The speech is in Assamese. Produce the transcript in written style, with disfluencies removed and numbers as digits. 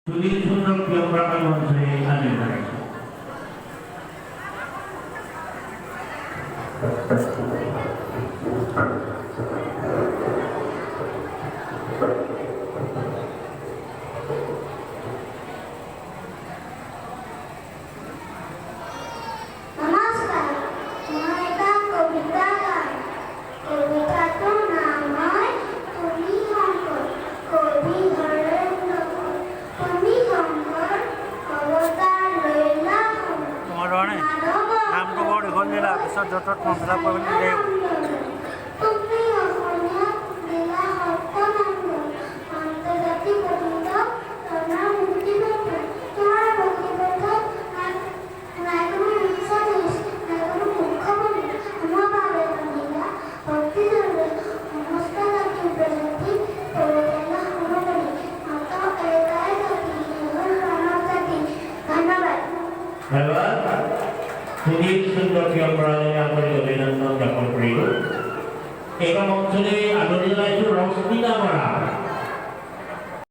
সুনীল সুন্দৰ প্ৰিয়প্ৰাণী মঞ্চে আনন্দ ৰাখি। নামটো বৰ দীঘল দিলা পিছত য'ত ত'ত ফৰ্ম ফিল আপ কৰিবলৈ নিদিয়ে। সুনীল সুন্দৰ প্ৰিয়প্ৰাণী আন্তৰিক অভিনন্দন জ্ঞাপন কৰিলোঁ। এইবাৰ মঞ্চলৈ আদৰণি জনাইছোঁ ৰশ্মিতা বৰা।